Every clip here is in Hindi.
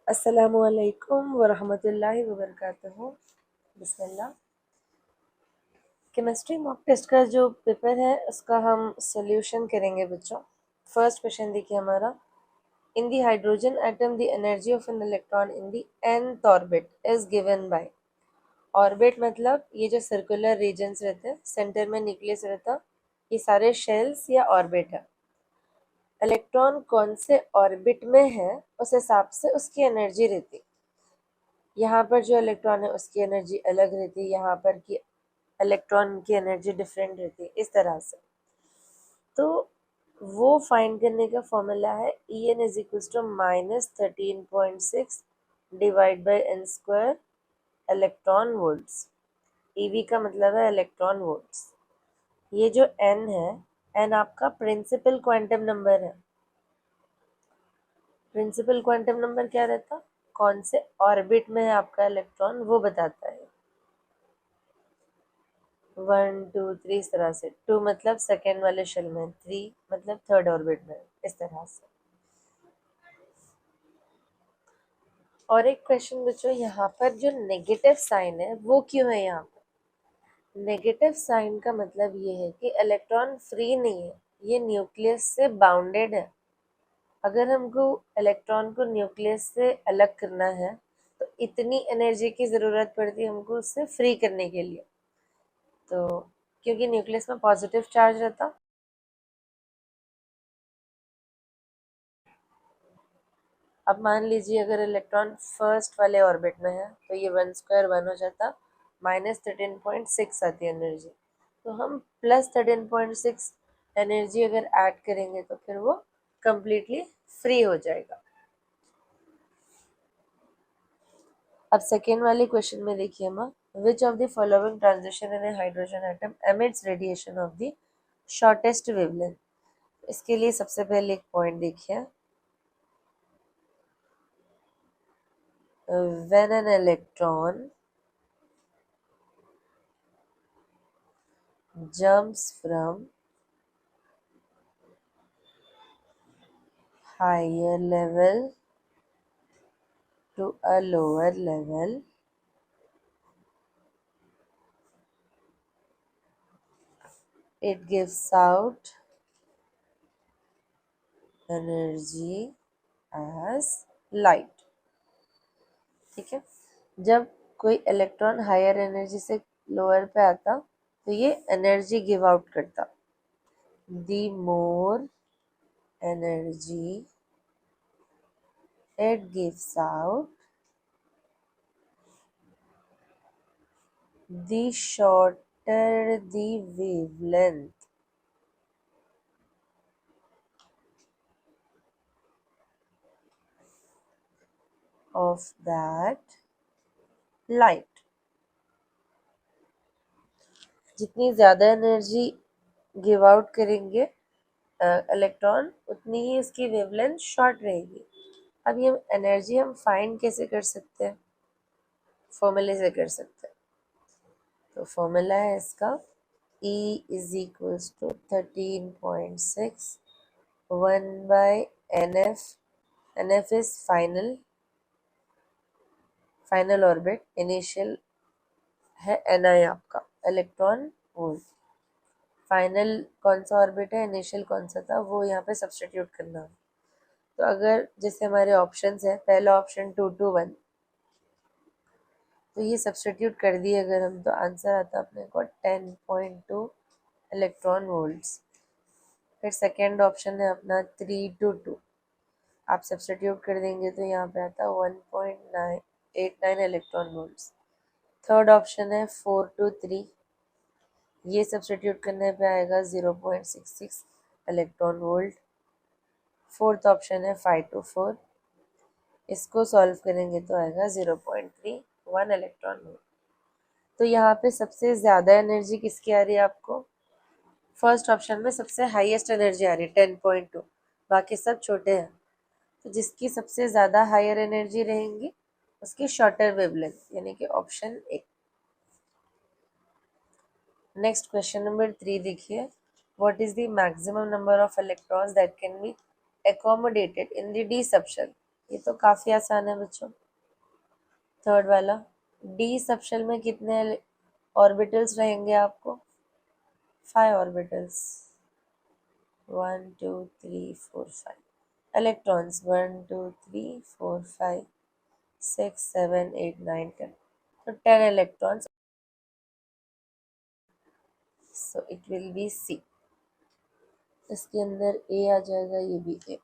अस्सलामु अलैकुम वरहमतुल्लाहि वबरकातुहू। बिस्मिल्लाह। केमिस्ट्री मॉक टेस्ट का जो पेपर है उसका हम सॉल्यूशन करेंगे बच्चों। फर्स्ट क्वेश्चन देखिए हमारा, in the hydrogen atom the energy of an electron in the nth orbit is given by. Orbit मतलब ये जो सर्कुलर रीजन्स रहते हैं, सेंटर में न्यूक्लियस रहता, ये सारे शेल्स या ऑर्बिट है। इलेक्ट्रॉन कौन से ऑर्बिट में है उस हिसाब से उसकी एनर्जी रहती। यहाँ पर जो इलेक्ट्रॉन है उसकी एनर्जी अलग रहती है, यहाँ पर की इलेक्ट्रॉन की एनर्जी डिफरेंट रहती है, इस तरह से। तो वो फाइंड करने का फॉर्मूला है En is equals to -13.6 divide by n square electron volts. EV का मतलब है इलेक्ट्रॉन वोल्ट्स। ये जो n है, n आपका प्रिंसिपल क्वांटम नंबर है। प्रिंसिपल क्वांटम नंबर क्या रहता, कौन से ऑर्बिट में है आपका इलेक्ट्रॉन, वो बताता है। 1 2 3 इस तरह से। 2 मतलब सेकेंड वाले शेल में, 3 मतलब थर्ड ऑर्बिट में, इस तरह से। और एक क्वेश्चन बच्चों, यहाँ पर जो नेगेटिव साइन है वो क्यों है यहाँ पर? नेगेटिव साइन का मतलब ये है कि इलेक्ट्रॉन फ्री नहीं है, ये न्यूक्लियस से बाउंडेड है। अगर हमको इलेक्ट्रॉन को न्यूक्लियस से अलग करना है तो इतनी एनर्जी की ज़रूरत पड़ती है हमको उससे फ्री करने के लिए। तो क्योंकि न्यूक्लियस में पॉजिटिव चार्ज रहता, अब मान लीजिए अगर इलेक्ट्रॉन फर्स्ट वाले ऑर्बिट में है तो ये 1 स्क्वायर 1 हो जाता, -13.6 आती है एनर्जी। तो हम +13.6 एनर्जी अगर ऐड करेंगे तो फिर वो कंप्लीटली फ्री हो जाएगा। अब सेकेंड वाले क्वेश्चन में देखिए हम, which of the following transition in a hydrogen atom emits radiation of the shortest wavelength. इसके लिए सबसे पहले एक पॉइंट देखिए, when an electron jumps from higher level to a lower level, it gives out energy as light। ठीक है, जब कोई इलेक्ट्रॉन हायर एनर्जी से लोअर पे आता तो ये एनर्जी गिव आउट करता। The more energy it gives out, the shorter the wavelength of that light। जितनी ज़्यादा एनर्जी गिव आउट करेंगे इलेक्ट्रॉन, उतनी ही इसकी वेवलेंथ शॉर्ट रहेगी। अब ये एनर्जी हम फाइंड कैसे कर सकते हैं? फॉर्मूले से कर सकते हैं। तो फॉर्मूला है इसका E is equals to 13.6 1 by NF। NF is final orbit, initial है Ni आपका इलेक्ट्रॉन वोल्ट। फाइनल कौन सा ऑर्बिट है, इनिशियल कौन सा था, वो यहाँ पे सब्सटीट्यूट करना है। तो अगर जैसे हमारे ऑप्शंस है, पहला ऑप्शन 2 to 1, तो ये सब्सटीट्यूट कर दिए अगर हम, तो आंसर आता अपने को 10.2 इलेक्ट्रॉन वोल्ट्स। फिर सेकेंड ऑप्शन है अपना 3 to 2, आप सब्सटीट्यूट कर देंगे तो यहाँ पे आता 1.989 इलेक्ट्रॉन वोल्ट्स। थर्ड ऑप्शन है 4 to 3, ये सब्सटीट्यूट करने पे आएगा 0.66 इलेक्ट्रॉन वोल्ट। फोर्थ ऑप्शन है 5 to 4, इसको सॉल्व करेंगे तो आएगा 0.31 इलेक्ट्रॉन वोल्ट। तो यहाँ पे सबसे ज़्यादा एनर्जी किसकी आ रही है आपको? फर्स्ट ऑप्शन में सबसे हाईएस्ट एनर्जी आ रही है 10.2, बाकी सब छोटे हैं। तो जिसकी सबसे ज़्यादा हायर एनर्जी रहेंगी उसकी शॉर्टर वेवलेंथ, यानी कि option A. Next question number 3 देखिए, what is the maximum number of electrons that can be accommodated in the d subshell। ये तो काफी आसान है बच्चों। थर्ड वाला, डी सबशेल में कितने ऑर्बिटल्स रहेंगे आपको? 5 ऑर्बिटल्स, 1 2 3 4 5। इलेक्ट्रॉन्स 1 2 3 4 5 6 7 8 9 10, तो 10 electrons, so it will be C. इसके अंदर ए आ जाएगा, ये भी ए।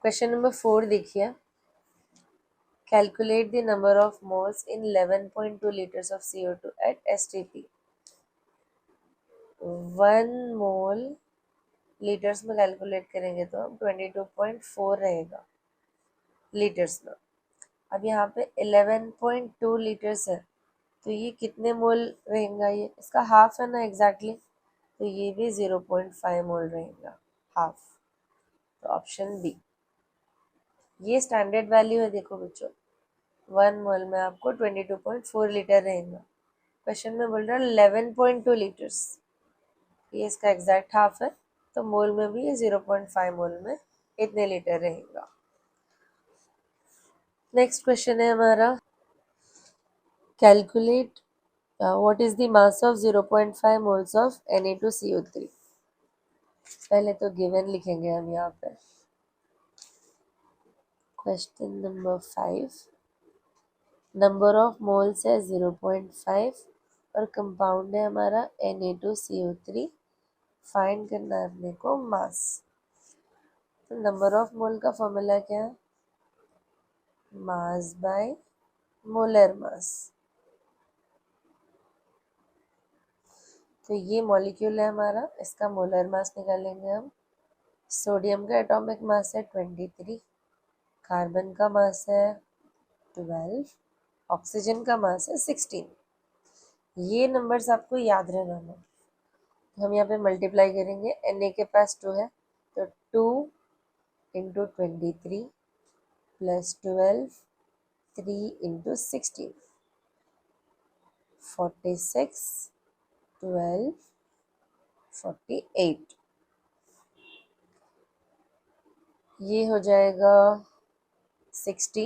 क्वेश्चन नंबर 4 देखिए, calculate the number of moles in 11.2 litres of CO2 at STP। 1 mole litres में कैलकुलेट करेंगे तो हम 22.4 रहेगा लीटर्स में। अब यहाँ पे 11.2 लीटर्स है, तो ये कितने मोल रहेगा? ये इसका हाफ है ना एग्जैक्टली, तो ये भी 0.5 मोल रहेगा, हाफ। तो ऑप्शन बी। ये स्टैंडर्ड वैल्यू है, देखो बच्चों, 1 मोल में आपको 22.4 लीटर रहेगा। क्वेश्चन में बोल रहा है 11.2 लीटर्स, ये इसका एग्जैक्ट हाफ है, तो मोल में भी ये 0.5 मोल में इतने लीटर रहेगा। नेक्स्ट क्वेश्चन है हमारा, calculate what is the mass of 0.5 moles of Na2CO3। पहले तो गिवन लिखेंगे हम यहाँ पे। Question number 5, number of moles है 0.5 और कंपाउंड है हमारा Na2CO3। फाइंड करना है अपने को मास। तो नंबर ऑफ मोल का फॉर्मूला क्या है? मास बाय मोलर मास। तो ये मॉलिक्यूल है हमारा, इसका मोलर मास निकालेंगे हम। सोडियम का एटॉमिक मास है 23, कार्बन का मास है 12, ऑक्सीजन का मास है 16। ये नंबर्स आपको याद रहना है। हम यहाँ पे मल्टीप्लाई करेंगे, Na के पास 2 है, तो 2 इंटू 23 प्लस 12, 3 इंटू 16, 46, 12, 48। ये हो जाएगा 60,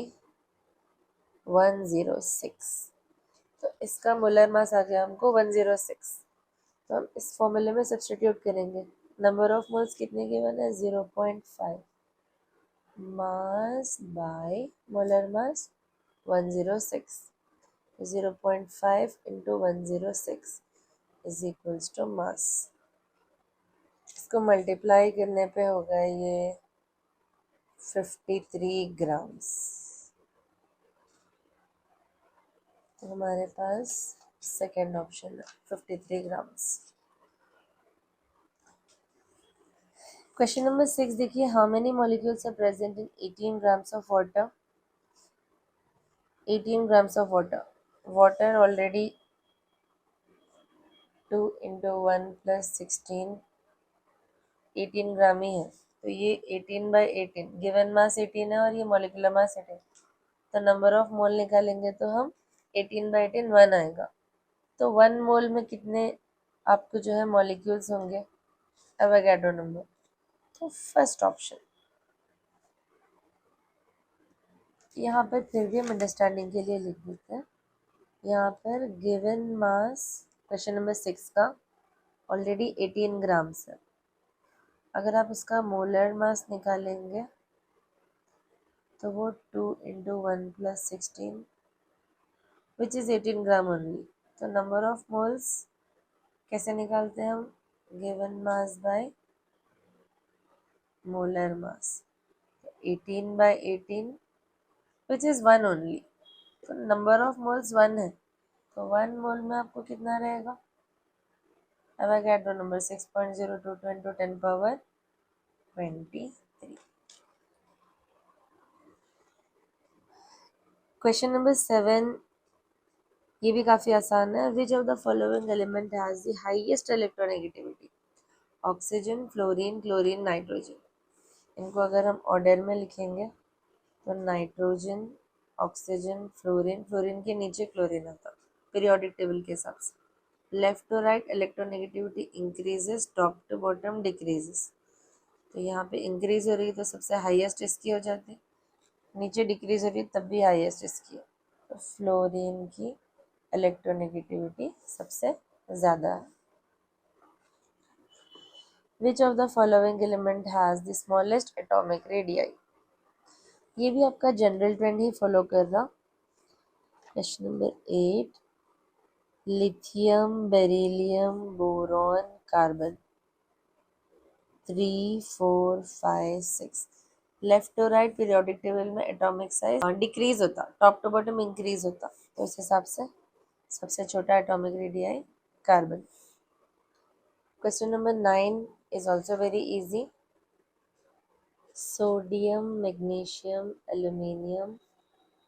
106। तो इसका मोलर मास आ गया हमको 106। तो हम इस फॉर्मूले में सब्स्टिट्यूट करेंगे। नंबर ऑफ मोल्स कितने गिवन है? 0.5, mass by molar mass 106, 0.5 into 106 is equals to mass. इसको मल्टीप्लाई करने पे होगा ये 53 ग्राम्स। तो हमारे पास सेकेंड ऑप्शन है 53 ग्राम्स। क्वेश्चन नंबर 6 देखिए, how many molecules are present in 18 grams of water. 18 grams of water. Water already 2 into 1 plus 16, 18 ग्राम ही है, तो ये 18/18, गिवन मास 18 है और ये मॉलिकुलर मास 18, तो नंबर ऑफ मोल निकालेंगे तो हम 18/18 1 आएगा। तो 1 मोल में कितने आपको जो है मॉलिक्यूल्स होंगे? Avogadro number. तो फर्स्ट ऑप्शन। यहाँ पर फिर भी हम अंडरस्टैंडिंग के लिए लिख देते हैं। यहाँ पर गिवन मास क्वेश्चन नंबर 6 का ऑलरेडी 18 ग्राम्स है। अगर आप उसका मोलर मास निकालेंगे तो वो 2 into 1 plus 16 which is 18 gram only. तो नंबर ऑफ मोल्स कैसे निकालते हैं हम? Given mass by molar mass, 18/18 which is 1 only. तो नंबर ऑफ मोल्स 1 है, तो 1 मोल में आपको कितना रहेगा? Avogadro number 6.022 into 10 power 23। Question number 7, ये भी काफ़ी आसान है। Which of the following element has the highest electronegativity? Oxygen, fluorine, chlorine, nitrogen. इनको अगर हम ऑर्डर में लिखेंगे तो नाइट्रोजन, ऑक्सीजन, फ्लोरीन, फ्लोरीन के नीचे क्लोरीन आता पीरियोडिक टेबल के हिसाब से। Left to right electronegativity increases, top to bottom decreases. तो यहाँ पे इंक्रीज हो रही है तो सबसे हाईएस्ट इसकी हो जाती है, नीचे डिक्रीज हो रही है तब भी हाईएस्ट इसकी है। तो फ्लोरीन की इलेक्ट्रोनेगेटिविटी सबसे ज़्यादा है। Which of the following element has the smallest atomic radii? ये भी आपका जनरल ट्रेंड ही फॉलो कर रहा। Question number 8, lithium, beryllium, boron, carbon 3, 4, 5, 6 left to right periodic table में एटॉमिक साइज डिक्रीज होता, टॉप टू बॉटम इंक्रीज होता, तो इस हिसाब से सबसे छोटा atomic radii carbon. Question number 9 is also very easy. Sodium, magnesium, aluminium,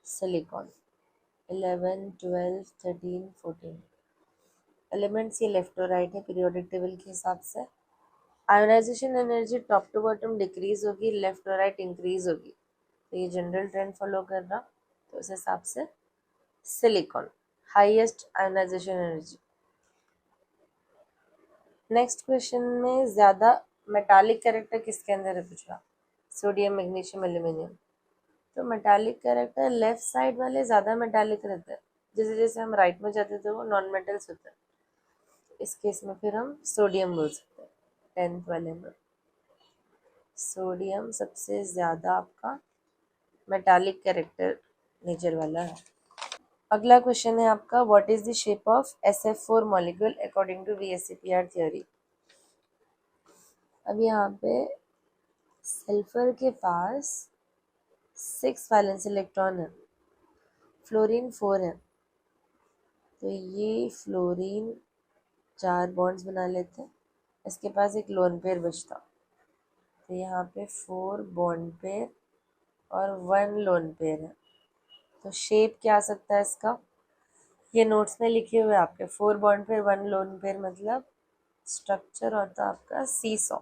silicon 11, 12, 13, 14 elements, ये लेफ्ट और राइट है पीरियोडिक टेबल के हिसाब से। Ionisation energy top to bottom decrease होगी, लेफ्ट और राइट इंक्रीज होगी, तो ये जनरल ट्रेंड फॉलो कर रहा, तो उस हिसाब से silicon highest ionisation energy. Next question में ज्यादा मेटालिक कैरेक्टर किसके अंदर है पूछ रहा, सोडियम, मैग्नीशियम, एल्यूमिनियम। तो मेटालिक कैरेक्टर लेफ्ट साइड वाले ज्यादा मेटालिक रहते हैं, जैसे जैसे हम राइट में जाते थे वो नॉन मेटल्स होते हैं। इस केस में फिर हम सोडियम बोल सकते हैं। 10th वाले में सोडियम सबसे ज़्यादा आपका मेटालिक कैरेक्टर नेचर वाला है। अगला क्वेश्चन है आपका, what is the shape of SF4 molecule according to VSEPR theory? अब यहाँ पे सल्फर के पास 6 वैलेंस इलेक्ट्रॉन है, फ्लोरीन 4 है, तो ये फ्लोरीन 4 बॉन्ड्स बना लेते हैं, इसके पास एक लोन पेयर बचता, तो यहाँ पे 4 बॉन्ड पेयर और 1 लोन पेयर है। तो शेप क्या आ सकता है इसका, ये नोट्स में लिखे हुए आपके 4 बॉन्ड पेयर 1 लोन पेयर, मतलब स्ट्रक्चर होता है आपका सीसॉ।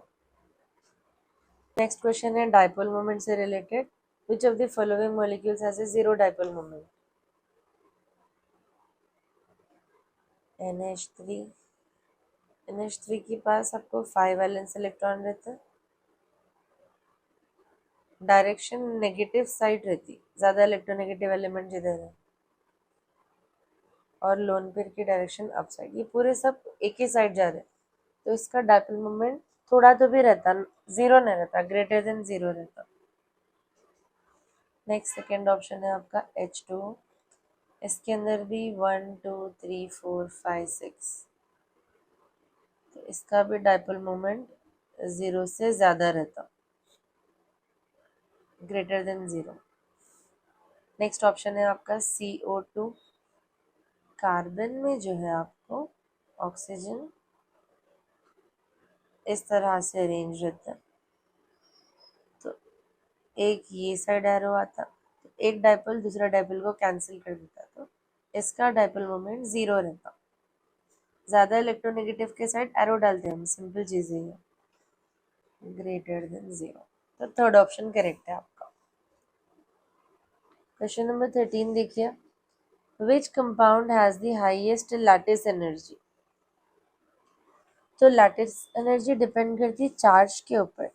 नेक्स्ट क्वेश्चन है डाइपोल मोमेंट से related, which of the following molecules has a zero dipole moment? NH3, NH3 के पास आपको 5 वैलेंस इलेक्ट्रॉन रहते हैं, डायरेक्शन नेगेटिव साइड रहती, ज्यादा इलेक्ट्रोनेगेटिव एलिमेंट जिधर है, और लोन पेयर की डायरेक्शन अप साइड, ये पूरे सब एक ही साइड जा रहे हैं, तो इसका डाइपोल मोमेंट थोड़ा तो भी रहता, जीरो नहीं रहता, ग्रेटर देन जीरो रहता। नेक्स्ट सेकेंड ऑप्शन है आपका H2, इसके अंदर भी 1, 2, 3, 4, 5, 6, तो इसका भी डाइपोल मोमेंट जीरो से ज्यादा रहता, greater than zero. Next option है आपका CO2, कार्बन में जो है आपको ऑक्सीजन इस तरह से अरेंज रहता है, तो एक ये साइड एरो आता, तो एक डाइपोल दूसरा डाइपोल को कैंसिल कर देता, तो इसका डाइपोल मोमेंट जीरो रहता, ज्यादा इलेक्ट्रोनेगेटिव के साइड एरो डालते हैं हम, सिंपल चीज है ये, ग्रेटर देन जीरो, तो थर्ड ऑप्शन करेक्ट है आपका। क्वेश्चन नंबर 13 देखिए, which compound has the highest lattice energy? तो लैटिस एनर्जी डिपेंड करती है चार्ज के ऊपर,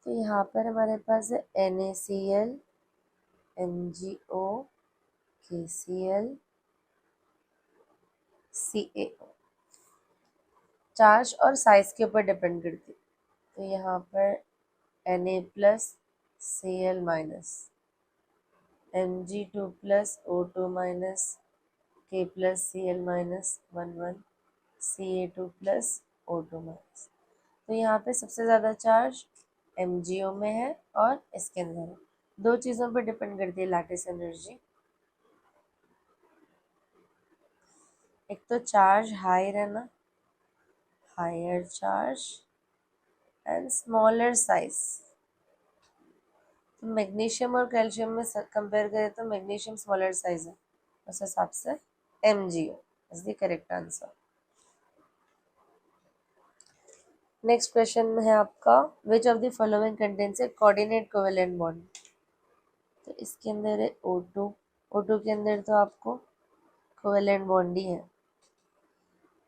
तो यहाँ पर हमारे पास है NaCl, MgO, KCl, CaO, charge और साइज के ऊपर डिपेंड करती है, तो यहाँ पर Na+, Cl-, Mg2+, O2-, K+, Cl-, 1, 1, Ca2+, O2-, तो यहाँ पे सबसे ज़्यादा चार्ज MgO में है और इसके अंदर है, दो चीज़ों पर डिपेंड करती है लैटिस एनर्जी, एक तो चार्ज हाई रहना, higher charge and smaller size. तो मैग्नीशियम और कैल्शियम में कंपेयर करें तो मैग्नीशियम स्मॉलर साइज है, उस हिसाब से MgO is the correct answer. Next question में है आपका, विच of the following contains A coordinate covalent bond? तो इसके अंदर है O2, O2 के अंदर तो आपको कोवेलेंट बॉन्ड ही है,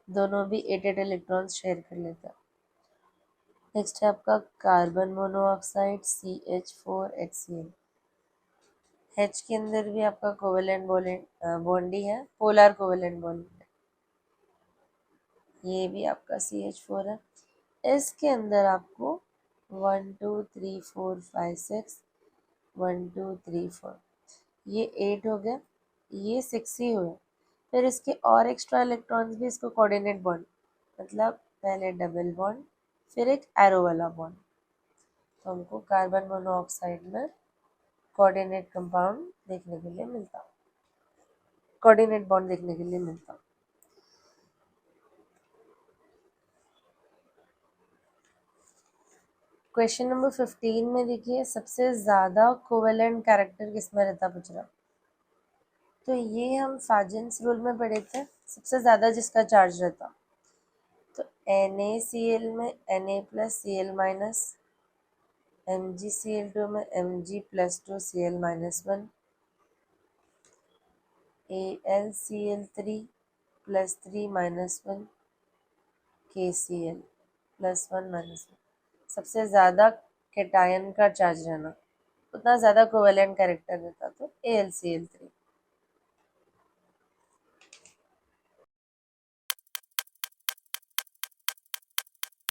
दोनों भी 8 इलेक्ट्रॉन्स शेयर कर लेते हैं। नेक्स्ट है आपका कार्बन मोनोऑक्साइड CH4HCl। H के अंदर भी आपका कोवेलेंट बॉन्ड ही है, पोलर कोवेलेंट बॉन्ड, ये भी आपका CH4 है। इसके अंदर आपको 1 2 3 4 5 6 1 2 3 4 ये 8 हो गया, ये 6 ही हुए। फिर इसके और एक्स्ट्रा इलेक्ट्रॉन्स भी इसको कोऑर्डिनेट बॉन्ड, मतलब पहले डबल बॉन्ड फिर एक एरो वाला बॉन्ड। तो हमको कार्बन मोनोऑक्साइड में कोऑर्डिनेट कंपाउंड देखने के लिए मिलता, कोऑर्डिनेट बॉन्ड देखने के लिए मिलता। क्वेश्चन नंबर 15 में देखिए सबसे ज़्यादा कोवेलेंट कैरेक्टर किसमें रहता पूछ रहा। तो ये हम फाजेंस रूल में पढ़े थे, सबसे ज़्यादा जिसका चार्ज रहता। तो NaCl में Na+Cl-, MgCl2 में Mg+2Cl-1, AlCl3+3-1, KCl+1-1। सबसे ज़्यादा कैटायन का चार्ज रहना, उतना ज़्यादा कोवेलेंट कैरेक्टर रहता तो AlCl3।